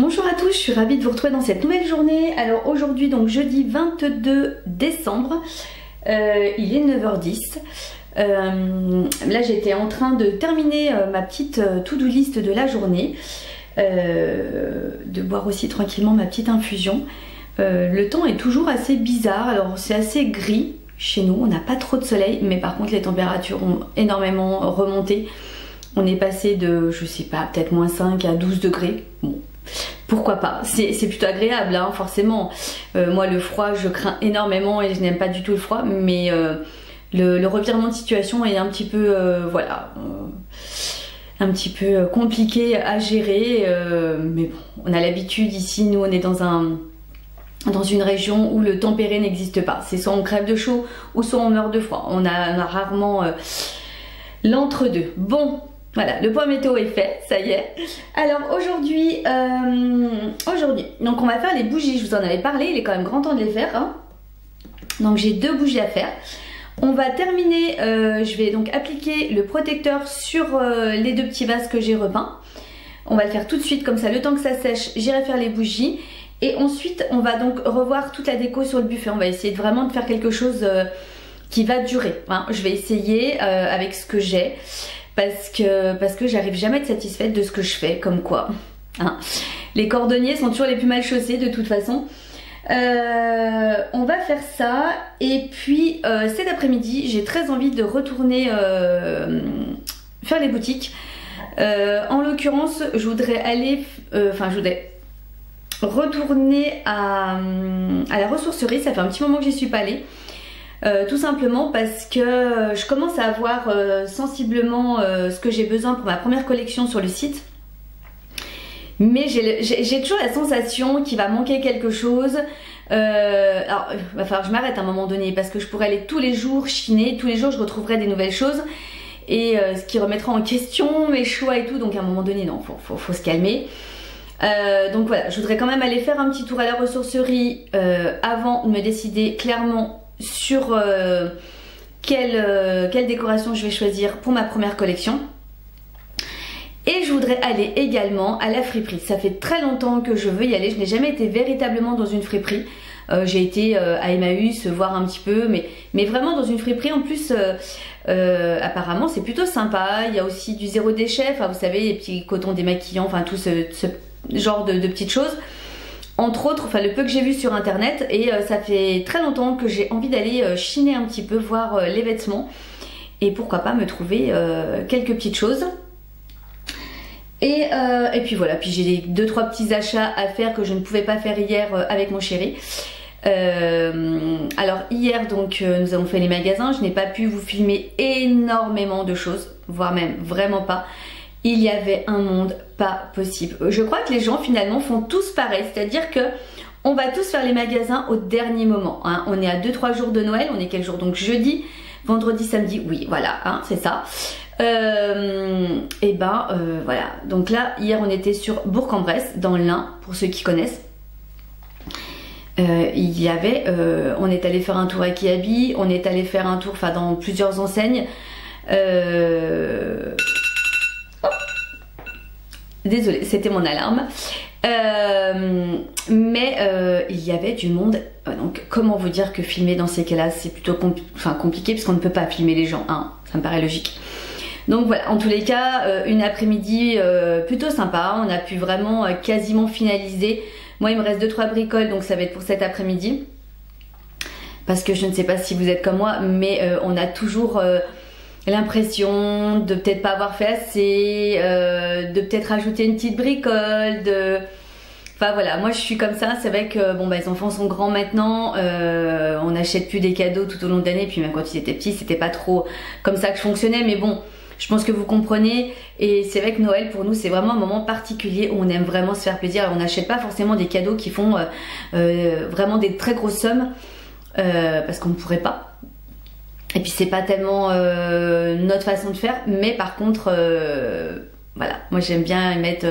Bonjour à tous, je suis ravie de vous retrouver dans cette nouvelle journée. Alors aujourd'hui, donc jeudi 22 décembre, il est 9h10. Là j'étais en train de terminer ma petite to-do list de la journée, de boire aussi tranquillement ma petite infusion. Le temps est toujours assez bizarre, alors c'est assez gris chez nous, on n'a pas trop de soleil, mais par contre les températures ont énormément remonté. On est passé de, je sais pas, peut-être moins 5 à 12 degrés. Bon, pourquoi pas, c'est plutôt agréable hein, forcément. Moi le froid je crains énormément et je n'aime pas du tout le froid, mais le revirement de situation est un petit peu voilà, un petit peu compliqué à gérer, mais bon, on a l'habitude ici, nous on est dans une région où le tempéré n'existe pas, c'est soit on crève de chaud ou soit on meurt de froid, on a rarement l'entre-deux. Bon, voilà, le point météo est fait, ça y est. Alors aujourd'hui, donc on va faire les bougies, je vous en avais parlé, il est quand même grand temps de les faire hein. Donc j'ai 2 bougies à faire. On va terminer, je vais donc appliquer le protecteur sur les 2 petits vases que j'ai repeints. On va le faire tout de suite, comme ça le temps que ça sèche, j'irai faire les bougies. Et ensuite on va donc revoir toute la déco sur le buffet, on va essayer vraiment de faire quelque chose qui va durer hein. Je vais essayer avec ce que j'ai. Parce que j'arrive jamais à être satisfaite de ce que je fais, comme quoi hein. Les cordonniers sont toujours les plus mal chaussés de toute façon. On va faire ça et puis cet après-midi j'ai très envie de retourner faire les boutiques. En l'occurrence je voudrais aller, je voudrais retourner à la ressourcerie, ça fait un petit moment que j'y suis pas allée. Tout simplement parce que je commence à avoir sensiblement ce que j'ai besoin pour ma première collection sur le site. Mais j'ai toujours la sensation qu'il va manquer quelque chose. Alors il va falloir que je m'arrête à un moment donné parce que je pourrais aller tous les jours chiner, tous les jours je retrouverai des nouvelles choses. Et ce qui remettra en question mes choix et tout, donc à un moment donné non, faut se calmer. Donc voilà, je voudrais quand même aller faire un petit tour à la ressourcerie avant de me décider clairement sur quelle décoration je vais choisir pour ma première collection. Et je voudrais aller également à la friperie. Ça fait très longtemps que je veux y aller, je n'ai jamais été véritablement dans une friperie. J'ai été à Emmaüs voir un petit peu, mais vraiment dans une friperie en plus apparemment c'est plutôt sympa. Il y a aussi du zéro déchet, enfin vous savez les petits cotons démaquillants, enfin tout ce genre de petites choses. Entre autres, enfin le peu que j'ai vu sur internet, et ça fait très longtemps que j'ai envie d'aller chiner un petit peu, voir les vêtements et pourquoi pas me trouver quelques petites choses. Et puis voilà, puis j'ai 2-3 petits achats à faire que je ne pouvais pas faire hier avec mon chéri. Alors hier donc nous avons fait les magasins, je n'ai pas pu vous filmer énormément de choses, voire même vraiment pas. Il y avait un monde pas possible. Je crois que les gens finalement font tous pareil, c'est-à-dire que on va tous faire les magasins au dernier moment hein. On est à 2-3 jours de Noël, on est quel jour? Donc jeudi, vendredi, samedi, oui voilà hein, c'est ça. Et voilà, donc là hier on était sur Bourg-en-Bresse dans l'Ain pour ceux qui connaissent. Il y avait, on est allé faire un tour à Kiabi, on est allé faire un tour dans plusieurs enseignes. Désolée, c'était mon alarme. Mais il y avait du monde. Donc comment vous dire que filmer dans ces cas-là c'est plutôt compliqué parce qu'on ne peut pas filmer les gens, hein, ça me paraît logique. Donc voilà, en tous les cas, une après-midi plutôt sympa. On a pu vraiment quasiment finaliser. Moi il me reste 2-3 bricoles, donc ça va être pour cet après-midi. Parce que je ne sais pas si vous êtes comme moi, mais on a toujours l'impression de peut-être pas avoir fait assez, de peut-être rajouter une petite bricole, enfin voilà, moi je suis comme ça. C'est vrai que bon les enfants sont grands maintenant, on n'achète plus des cadeaux tout au long de l'année, puis même quand ils étaient petits c'était pas trop comme ça que je fonctionnais, mais bon je pense que vous comprenez. Et c'est vrai que Noël pour nous c'est vraiment un moment particulier où on aime vraiment se faire plaisir. On n'achète pas forcément des cadeaux qui font vraiment des très grosses sommes, parce qu'on ne pourrait pas. Et puis c'est pas tellement notre façon de faire, mais par contre voilà, moi j'aime bien mettre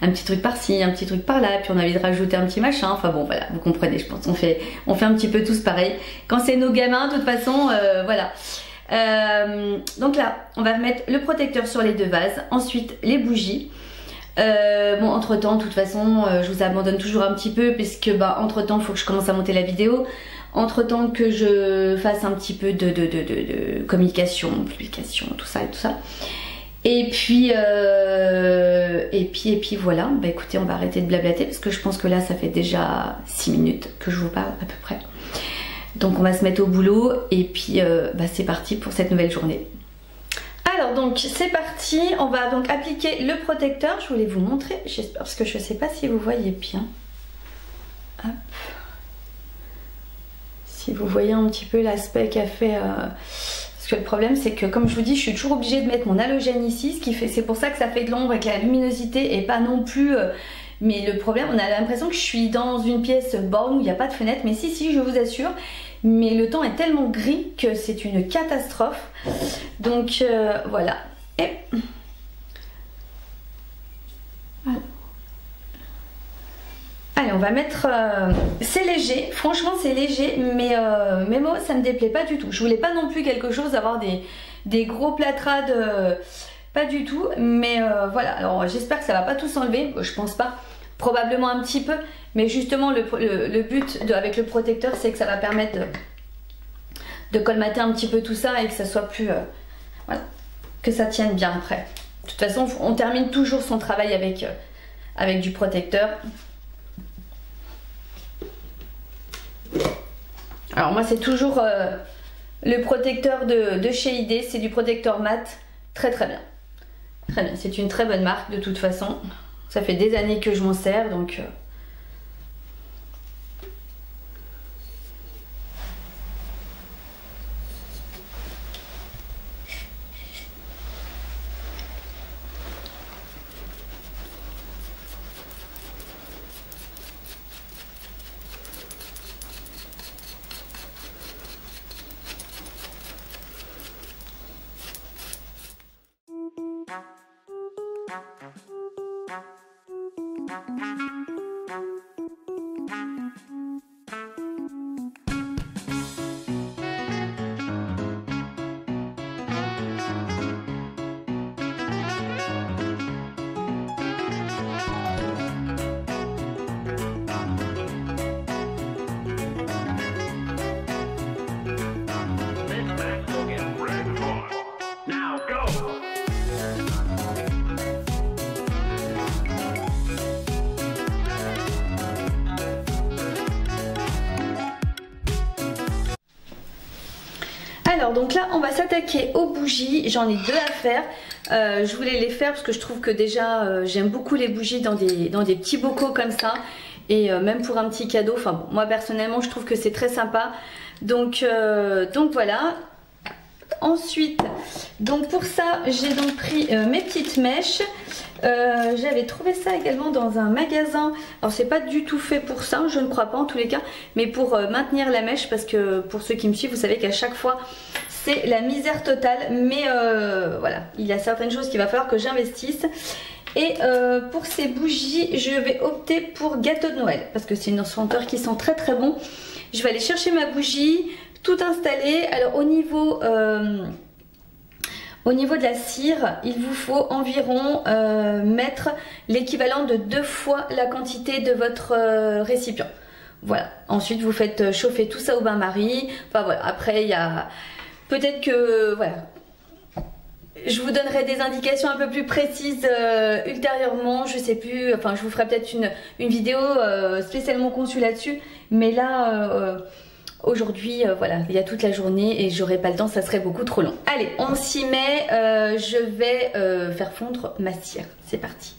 un petit truc par-ci, un petit truc par-là, puis on a envie de rajouter un petit machin, enfin bon voilà, vous comprenez, je pense, on fait un petit peu tous pareil. Quand c'est nos gamins, de toute façon, voilà. Donc là, on va mettre le protecteur sur les 2 vases, ensuite les bougies. Bon, entre temps, de toute façon, je vous abandonne toujours un petit peu puisque entre temps, il faut que je commence à monter la vidéo. Entre temps que je fasse un petit peu de communication, publication, tout ça et tout ça. Et puis voilà, écoutez, on va arrêter de blablater parce que je pense que là ça fait déjà 6 minutes que je vous parle à peu près. Donc on va se mettre au boulot et puis c'est parti pour cette nouvelle journée. Alors donc c'est parti, on va donc appliquer le protecteur, je voulais vous montrer, j'espère, parce que je ne sais pas si vous voyez bien. Hop. Si vous voyez un petit peu l'aspect qu'a fait... Parce que le problème c'est que comme je vous dis, je suis toujours obligée de mettre mon halogène ici, ce qui fait, c'est pour ça que ça fait de l'ombre avec la luminosité et pas non plus... mais le problème, on a l'impression que je suis dans une pièce borne où il n'y a pas de fenêtre, mais si, je vous assure. Mais le temps est tellement gris que c'est une catastrophe. Donc voilà. Et... voilà. Allez, on va mettre... c'est léger, franchement c'est léger, mais moi ça me déplaît pas du tout. Je voulais pas non plus quelque chose, avoir des gros plâtrades, pas du tout. Mais voilà, alors j'espère que ça va pas tout s'enlever, je pense pas. Probablement un petit peu, mais justement le but avec le protecteur, c'est que ça va permettre de colmater un petit peu tout ça et que ça soit plus... voilà, que ça tienne bien après. De toute façon, on termine toujours son travail avec du protecteur. Alors moi c'est toujours le protecteur de chez ID, c'est du protecteur mat, très bien. Très bien, c'est une très bonne marque de toute façon. Ça fait des années que je m'en sers donc... Alors donc là on va s'attaquer aux bougies, j'en ai deux à faire. Je voulais les faire parce que je trouve que déjà j'aime beaucoup les bougies dans des petits bocaux comme ça. Et même pour un petit cadeau, enfin bon, moi personnellement je trouve que c'est très sympa. Donc voilà. Ensuite, donc pour ça j'ai donc pris mes petites mèches. J'avais trouvé ça également dans un magasin. Alors c'est pas du tout fait pour ça, je ne crois pas en tous les cas, mais pour maintenir la mèche, parce que pour ceux qui me suivent, vous savez qu'à chaque fois c'est la misère totale. Mais voilà, il y a certaines choses qu'il va falloir que j'investisse. Et pour ces bougies, je vais opter pour gâteau de Noël, parce que c'est une senteur qui sent très bon. Je vais aller chercher ma bougie, tout installer. Alors au niveau de la cire, il vous faut environ mettre l'équivalent de 2 fois la quantité de votre récipient. Voilà. Ensuite, vous faites chauffer tout ça au bain-marie. Enfin voilà. Après, il y a peut-être que voilà. Je vous donnerai des indications un peu plus précises ultérieurement. Je sais plus. Enfin, je vous ferai peut-être une vidéo spécialement conçue là-dessus. Mais là. Aujourd'hui, voilà, il y a toute la journée et j'aurai pas le temps, ça serait beaucoup trop long. Allez, on s'y met, je vais faire fondre ma cire. C'est parti.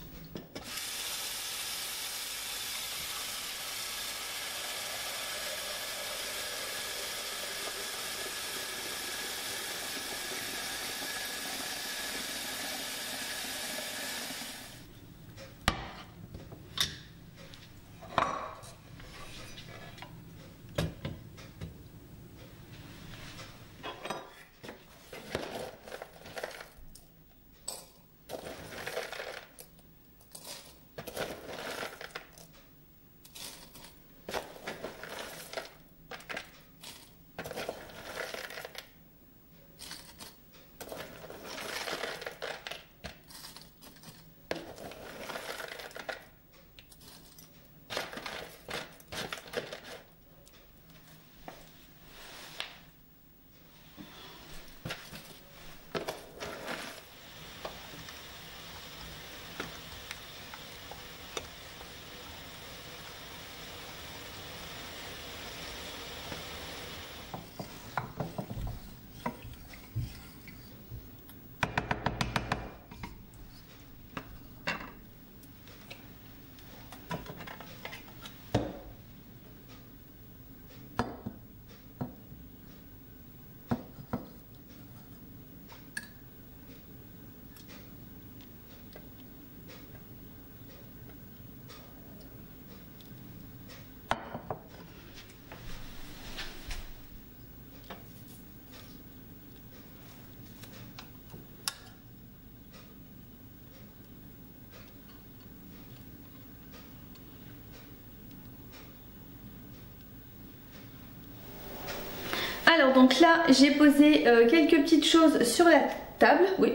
Alors donc là j'ai posé quelques petites choses sur la table, oui.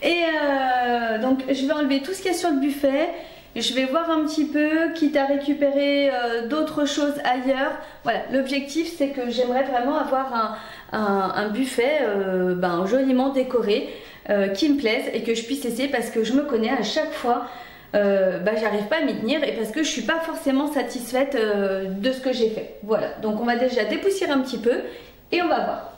Et donc je vais enlever tout ce qu'il y a sur le buffet. Je vais voir un petit peu, quitte à récupérer d'autres choses ailleurs. Voilà, l'objectif c'est que j'aimerais vraiment avoir un buffet joliment décoré, qui me plaise et que je puisse essayer, parce que je me connais, à chaque fois j'arrive pas à m'y tenir, et parce que je suis pas forcément satisfaite de ce que j'ai fait. Voilà, donc on va déjà dépoussiérer un petit peu et on va voir.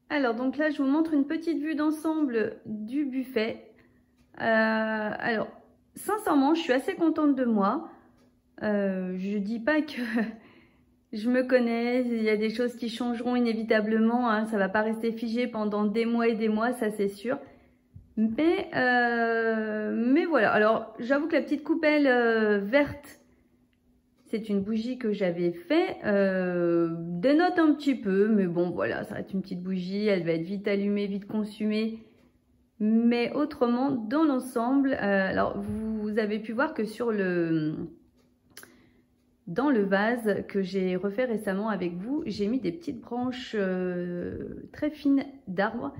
Alors donc là je vous montre une petite vue d'ensemble du buffet. Alors sincèrement je suis assez contente de moi. Je dis pas que je me connais, il y a des choses qui changeront inévitablement, hein, ça va pas rester figé pendant des mois et des mois, ça c'est sûr. Mais voilà, alors j'avoue que la petite coupelle verte, c'est une bougie que j'avais fait, dénote un petit peu, mais bon voilà, ça va être une petite bougie, elle va être vite allumée, vite consumée. Mais autrement, dans l'ensemble, alors vous avez pu voir que dans le vase que j'ai refait récemment avec vous, j'ai mis des petites branches très fines d'arbres.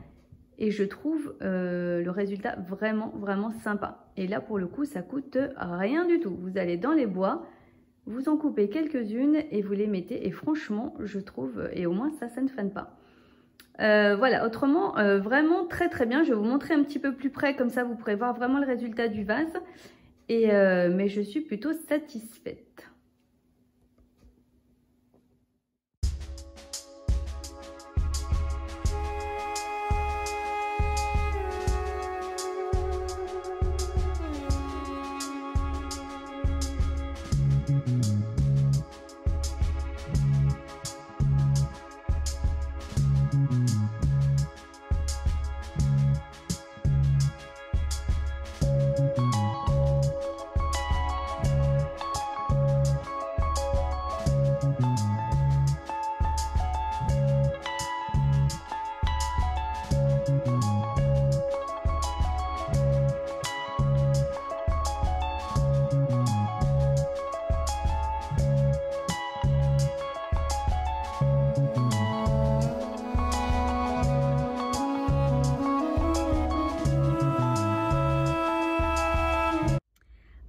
Et je trouve le résultat vraiment sympa. Et là pour le coup ça coûte rien du tout. Vous allez dans les bois, vous en coupez quelques-unes et vous les mettez. Et franchement je trouve, et au moins ça ne fane pas. Voilà, autrement vraiment très bien. Je vais vous montrer un petit peu plus près, comme ça vous pourrez voir vraiment le résultat du vase. Mais je suis plutôt satisfaite.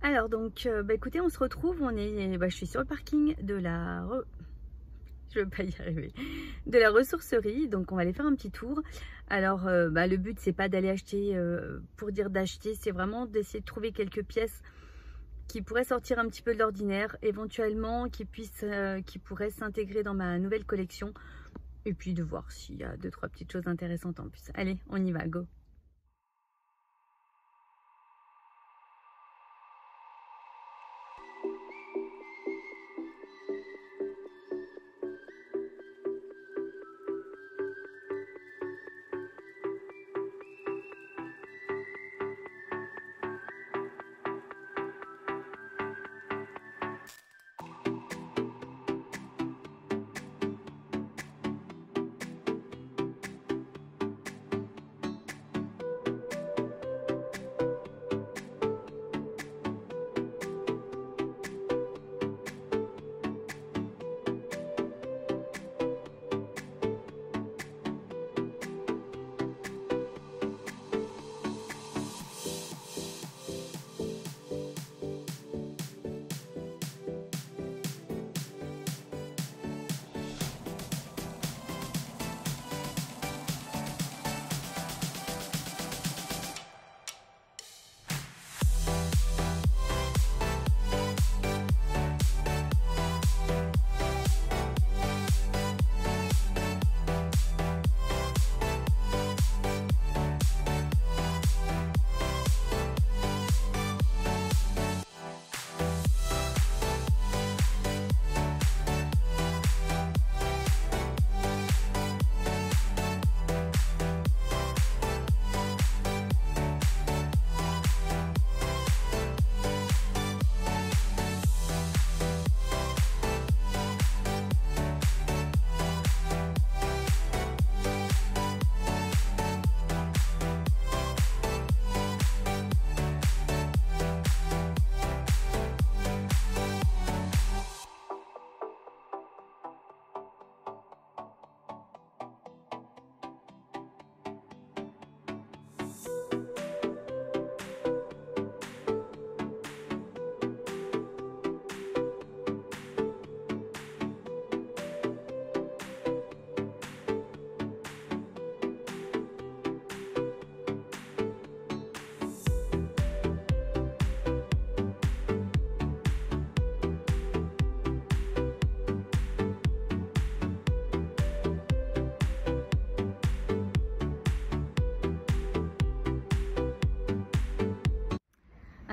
Alors donc, écoutez, on se retrouve, je suis sur le parking de je vais pas y arriver, de la ressourcerie, donc on va aller faire un petit tour. Alors le but c'est pas d'aller acheter pour dire d'acheter, c'est vraiment d'essayer de trouver quelques pièces qui pourraient sortir un petit peu de l'ordinaire, éventuellement qui pourraient s'intégrer dans ma nouvelle collection, et puis de voir s'il y a 2-3 petites choses intéressantes en plus. Allez, on y va, go!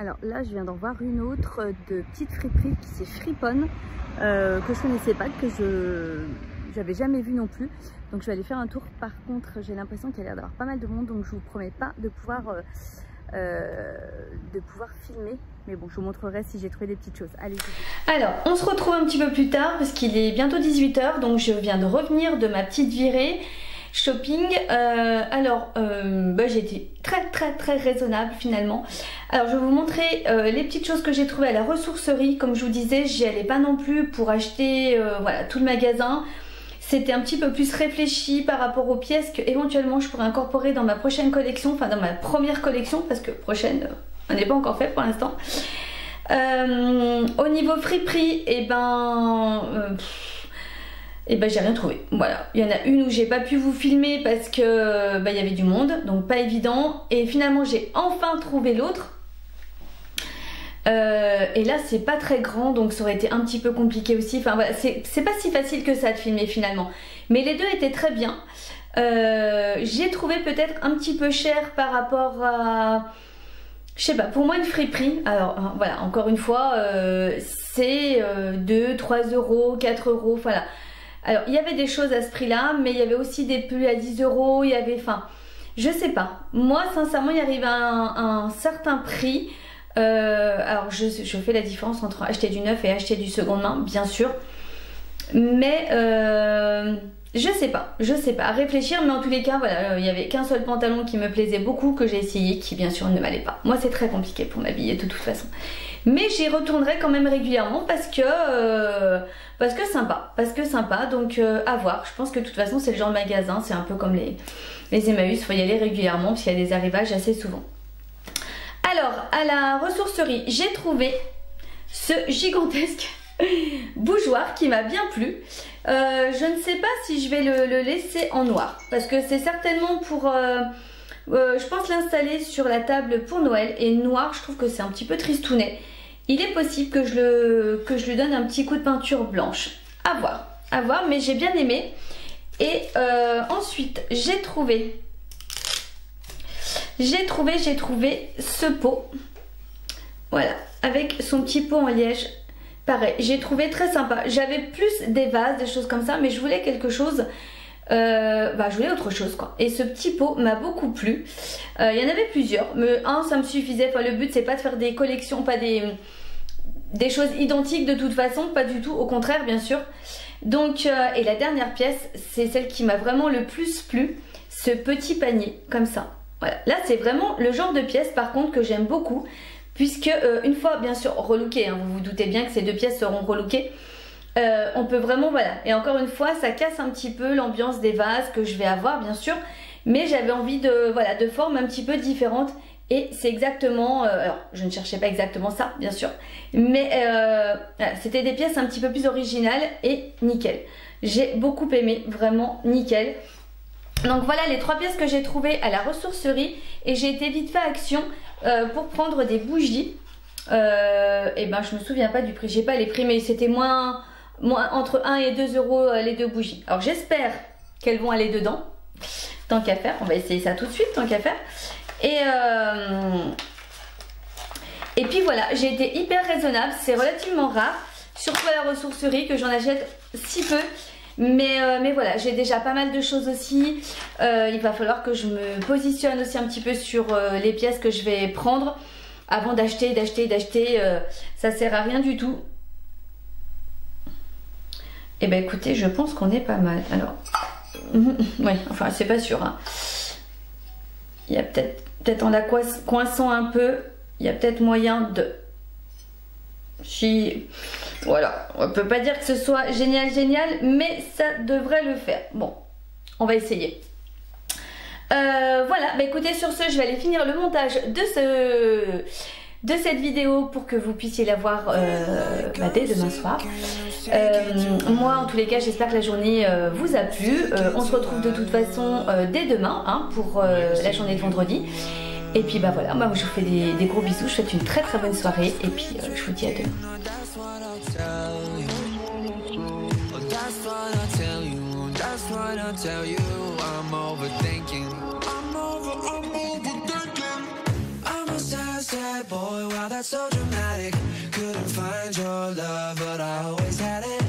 Alors là, je viens d'en voir une autre de petite friperie qui c'est Friponne, que je connaissais pas, que j'avais jamais vu non plus. Donc je vais aller faire un tour. Par contre, j'ai l'impression qu'il y a l'air d'avoir pas mal de monde, donc je vous promets pas de pouvoir filmer. Mais bon, je vous montrerai si j'ai trouvé des petites choses. Allez. Alors, on se retrouve un petit peu plus tard parce qu'il est bientôt 18 h. Donc je viens de revenir de ma petite virée shopping. J'ai été très raisonnable finalement. Alors je vais vous montrer les petites choses que j'ai trouvées à la ressourcerie. Comme je vous disais, j'y allais pas non plus pour acheter voilà, tout le magasin. C'était un petit peu plus réfléchi par rapport aux pièces que éventuellement je pourrais incorporer dans ma prochaine collection, enfin dans ma première collection, parce que prochaine on n'est pas encore fait pour l'instant. Au niveau friperie, et j'ai rien trouvé. Voilà, il y en a une où j'ai pas pu vous filmer parce que il y avait du monde, donc pas évident. Et finalement j'ai enfin trouvé l'autre. Et là c'est pas très grand, donc ça aurait été un petit peu compliqué aussi. Enfin voilà, c'est pas si facile que ça de filmer finalement. Mais les deux étaient très bien. J'ai trouvé peut-être un petit peu cher par rapport à... Je sais pas, pour moi une friperie, alors voilà, encore une fois, c'est 2, 3 euros, 4 euros, voilà. Alors il y avait des choses à ce prix là, mais il y avait aussi des pulls à 10 euros, il y avait, enfin, je sais pas. Moi sincèrement, il arrive à un certain prix. Alors je fais la différence entre acheter du neuf et acheter du seconde main, bien sûr. Mais je sais pas, à réfléchir, mais en tous les cas, voilà, il y avait qu'un seul pantalon qui me plaisait beaucoup, que j'ai essayé, qui bien sûr ne m'allait pas. Moi c'est très compliqué pour m'habiller de toute façon. Mais j'y retournerai quand même régulièrement parce que sympa, donc à voir. Je pense que de toute façon c'est le genre de magasin, c'est un peu comme les Emmaüs, il faut y aller régulièrement parce qu'il y a des arrivages assez souvent. Alors, à la ressourcerie, j'ai trouvé ce gigantesque bougeoir qui m'a bien plu. Je ne sais pas si je vais le laisser en noir parce que c'est certainement pour... je pense l'installer sur la table pour Noël, et noir, je trouve que c'est un petit peu tristounet. Il est possible que je lui donne un petit coup de peinture blanche. À voir, mais j'ai bien aimé. Et ensuite, j'ai trouvé ce pot, voilà, avec son petit pot en liège. Pareil, j'ai trouvé très sympa. J'avais plus des vases, des choses comme ça, mais je voulais quelque chose, je voulais autre chose quoi. Et ce petit pot m'a beaucoup plu. Il y en avait plusieurs, mais un ça me suffisait. Enfin, le but c'est pas de faire des collections, pas des choses identiques de toute façon, pas du tout, au contraire bien sûr. Donc, et la dernière pièce, c'est celle qui m'a vraiment le plus plu, ce petit panier comme ça. Voilà, là c'est vraiment le genre de pièce par contre que j'aime beaucoup, puisque une fois bien sûr relookées, hein, vous vous doutez bien que ces deux pièces seront relookées, on peut vraiment, voilà, et encore une fois ça casse un petit peu l'ambiance des vases que je vais avoir bien sûr, mais j'avais envie de formes un petit peu différentes, et c'est exactement, alors je ne cherchais pas exactement ça bien sûr, mais voilà, c'était des pièces un petit peu plus originales et nickel. J'ai beaucoup aimé, vraiment nickel. Donc voilà les trois pièces que j'ai trouvées à la ressourcerie, et j'ai été vite fait action pour prendre des bougies. Et je me souviens pas du prix, j'ai pas les prix, mais c'était moins entre 1 et 2 euros les deux bougies. Alors j'espère qu'elles vont aller dedans, tant qu'à faire, on va essayer ça tout de suite, tant qu'à faire. Et puis voilà, j'ai été hyper raisonnable, c'est relativement rare, surtout à la ressourcerie que j'en achète si peu. Mais voilà, j'ai déjà pas mal de choses aussi. Il va falloir que je me positionne aussi un petit peu sur les pièces que je vais prendre avant d'acheter. Ça sert à rien du tout. Et ben écoutez, je pense qu'on est pas mal. Alors, oui, enfin c'est pas sûr. Hein. Il y a peut-être en la coinçant un peu, il y a peut-être moyen de... Voilà, on peut pas dire que ce soit génial, mais ça devrait le faire. Bon, on va essayer. Voilà, écoutez, sur ce, je vais aller finir le montage de cette vidéo pour que vous puissiez la voir dès demain soir. Moi, en tous les cas, j'espère que la journée vous a plu. On se retrouve de toute façon dès demain hein, pour la journée de vendredi. Et puis voilà, moi je vous fais des gros bisous, je vous souhaite une très bonne soirée et puis je vous dis à demain. I'm overthinking. I'm overthinking. I'm a said, boy, wow, that's so dramatic. Couldn't find your love, but I always had it.